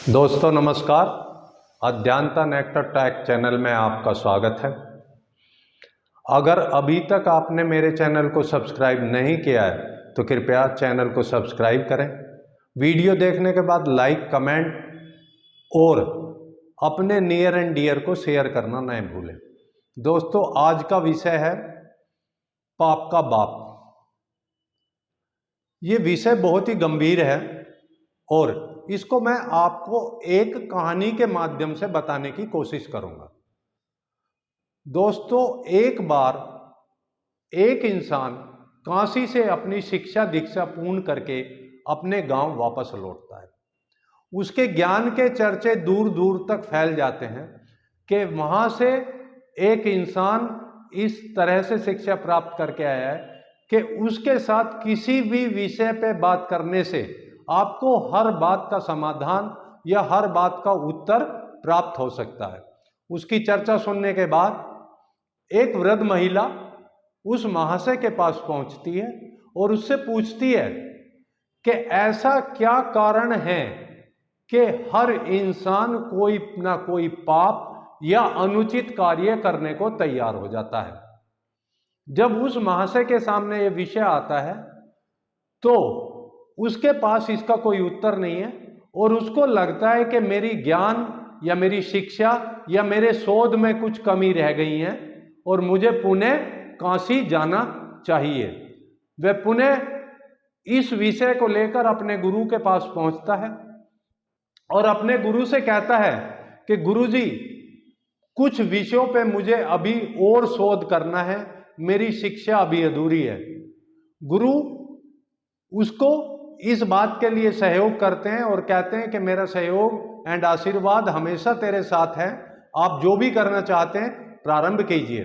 दोस्तों नमस्कार। अज्ञानता नेक्टर टैग चैनल में आपका स्वागत है। अगर अभी तक आपने मेरे चैनल को सब्सक्राइब नहीं किया है तो कृपया चैनल को सब्सक्राइब करें। वीडियो देखने के बाद लाइक, कमेंट और अपने नियर एंड डियर को शेयर करना नहीं भूलें। दोस्तों आज का विषय है पाप का बाप। ये विषय बहुत ही गंभीर है और इसको मैं आपको एक कहानी के माध्यम से बताने की कोशिश करूंगा। दोस्तों एक बार एक इंसान काशी से अपनी शिक्षा दीक्षा पूर्ण करके अपने गांव वापस लौटता है। उसके ज्ञान के चर्चे दूर दूर तक फैल जाते हैं कि वहां से एक इंसान इस तरह से शिक्षा प्राप्त करके आया है कि उसके साथ किसी भी विषय पे बात करने से आपको हर बात का समाधान या हर बात का उत्तर प्राप्त हो सकता है। उसकी चर्चा सुनने के बाद एक वृद्ध महिला उस महाशय के पास पहुंचती है और उससे पूछती है कि ऐसा क्या कारण है कि हर इंसान कोई ना कोई पाप या अनुचित कार्य करने को तैयार हो जाता है। जब उस महाशय के सामने ये विषय आता है तो उसके पास इसका कोई उत्तर नहीं है और उसको लगता है कि मेरी ज्ञान या मेरी शिक्षा या मेरे शोध में कुछ कमी रह गई है और मुझे पुनः काशी जाना चाहिए। वह पुनः इस विषय को लेकर अपने गुरु के पास पहुंचता है और अपने गुरु से कहता है कि गुरुजी कुछ विषयों पे मुझे अभी और शोध करना है, मेरी शिक्षा अभी अधूरी है। गुरु उसको इस बात के लिए सहयोग करते हैं और कहते हैं कि मेरा सहयोग एंड आशीर्वाद हमेशा तेरे साथ है, आप जो भी करना चाहते हैं प्रारंभ कीजिए।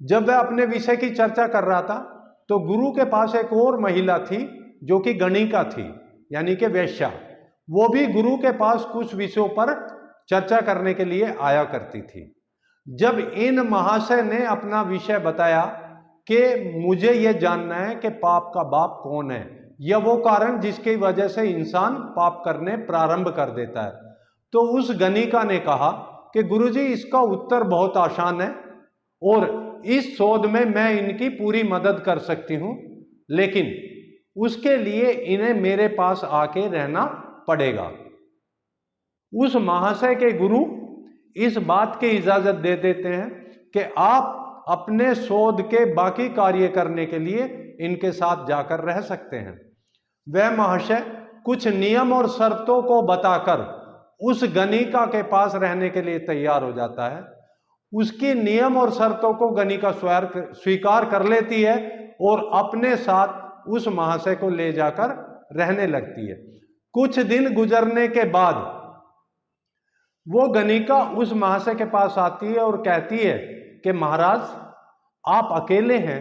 जब वह अपने विषय की चर्चा कर रहा था तो गुरु के पास एक और महिला थी जो कि गणिका थी, यानी कि वेश्या। वो भी गुरु के पास कुछ विषयों पर चर्चा करने के लिए आया करती थी। जब इन महाशय ने अपना विषय बताया कि मुझे यह जानना है कि पाप का बाप कौन है या वो कारण जिसकी वजह से इंसान पाप करने प्रारंभ कर देता है, तो उस गणिका ने कहा कि गुरुजी इसका उत्तर बहुत आसान है और इस शोध में मैं इनकी पूरी मदद कर सकती हूं, लेकिन उसके लिए इन्हें मेरे पास आके रहना पड़ेगा। उस महाशय के गुरु इस बात की इजाजत दे देते हैं कि आप अपने शोध के बाकी कार्य करने के लिए इनके साथ जाकर रह सकते हैं। वह महाशय कुछ नियम और शर्तों को बताकर उस गणिका के पास रहने के लिए तैयार हो जाता है। उसकी नियम और शर्तों को गणिका स्वीकार कर लेती है और अपने साथ उस महाशय को ले जाकर रहने लगती है। कुछ दिन गुजरने के बाद वो गणिका उस महाशय के पास आती है और कहती है कि महाराज आप अकेले हैं,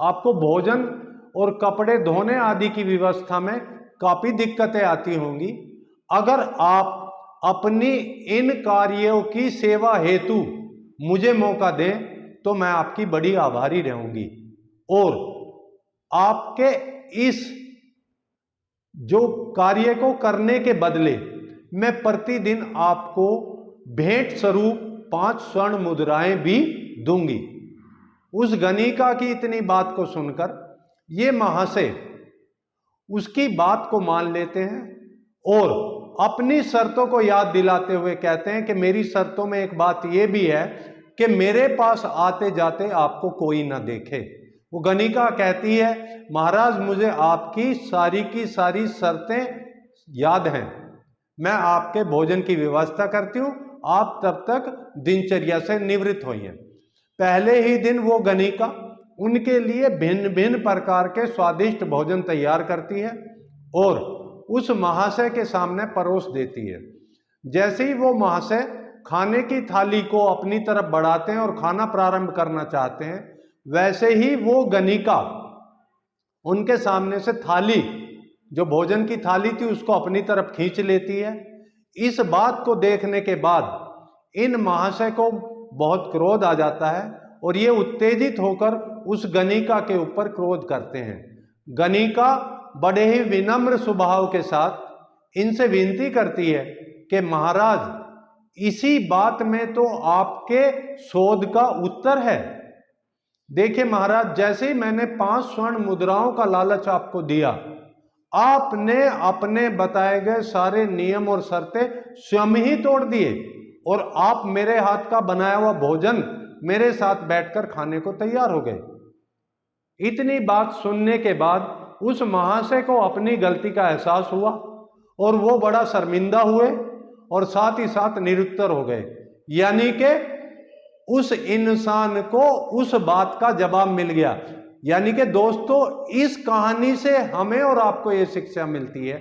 आपको भोजन और कपड़े धोने आदि की व्यवस्था में काफी दिक्कतें आती होंगी। अगर आप अपनी इन कार्यों की सेवा हेतु मुझे मौका दें तो मैं आपकी बड़ी आभारी रहूंगी और आपके इस जो कार्य को करने के बदले मैं प्रतिदिन आपको भेंट स्वरूप 5 स्वर्ण मुद्राएं भी दूंगी। उस गणिका की इतनी बात को सुनकर ये महाशय उसकी बात को मान लेते हैं और अपनी शर्तों को याद दिलाते हुए कहते हैं कि मेरी शर्तों में एक बात यह भी है कि मेरे पास आते जाते आपको कोई ना देखे। वो गणिका कहती है महाराज मुझे आपकी की सारी शर्तें याद हैं, मैं आपके भोजन की व्यवस्था करती हूं, आप तब तक दिनचर्या से निवृत्त होइए। पहले ही दिन वो गणिका उनके लिए भिन्न भिन्न प्रकार के स्वादिष्ट भोजन तैयार करती है और उस महाशय के सामने परोस देती है। जैसे ही वो महाशय खाने की थाली को अपनी तरफ बढ़ाते हैं और खाना प्रारंभ करना चाहते हैं, वैसे ही वो गणिका उनके सामने से थाली, जो भोजन की थाली थी, उसको अपनी तरफ खींच लेती है। इस बात को देखने के बाद इन महाशय को बहुत क्रोध आ जाता है और ये उत्तेजित होकर उस गणिका के ऊपर क्रोध करते हैं। गणिका बड़े ही विनम्र स्वभाव के साथ इनसे विनती करती है कि महाराज इसी बात में तो आपके शोध का उत्तर है। देखिए महाराज, जैसे ही मैंने 5 स्वर्ण मुद्राओं का लालच आपको दिया, आपने अपने बताए गए सारे नियम और शर्तें स्वयं ही तोड़ दिए और आप मेरे हाथ का बनाया हुआ भोजन मेरे साथ बैठकर खाने को तैयार हो गए। इतनी बात सुनने के बाद उस महाशय को अपनी गलती का एहसास हुआ और वो बड़ा शर्मिंदा हुए और साथ ही साथ निरुत्तर हो गए। यानी कि उस इंसान को उस बात का जवाब मिल गया। यानी कि दोस्तों, इस कहानी से हमें और आपको यह शिक्षा मिलती है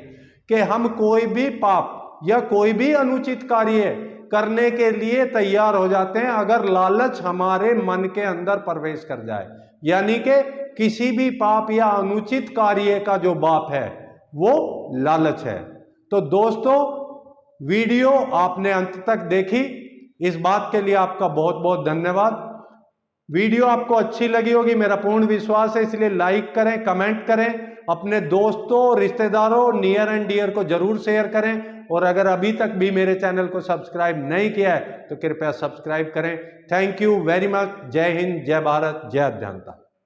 कि हम कोई भी पाप या कोई भी अनुचित कार्य करने के लिए तैयार हो जाते हैं अगर लालच हमारे मन के अंदर प्रवेश कर जाए। यानी कि किसी भी पाप या अनुचित कार्य का जो बाप है वो लालच है। तो दोस्तों, वीडियो आपने अंत तक देखी, इस बात के लिए आपका बहुत बहुत धन्यवाद। वीडियो आपको अच्छी लगी होगी मेरा पूर्ण विश्वास है, इसलिए लाइक करें, कमेंट करें, अपने दोस्तों, रिश्तेदारों, नियर एंड डियर को जरूर शेयर करें और अगर अभी तक भी मेरे चैनल को सब्सक्राइब नहीं किया है तो कृपया सब्सक्राइब करें। Thank you very much. जय हिंद, जय भारत, जय अध्ययनता।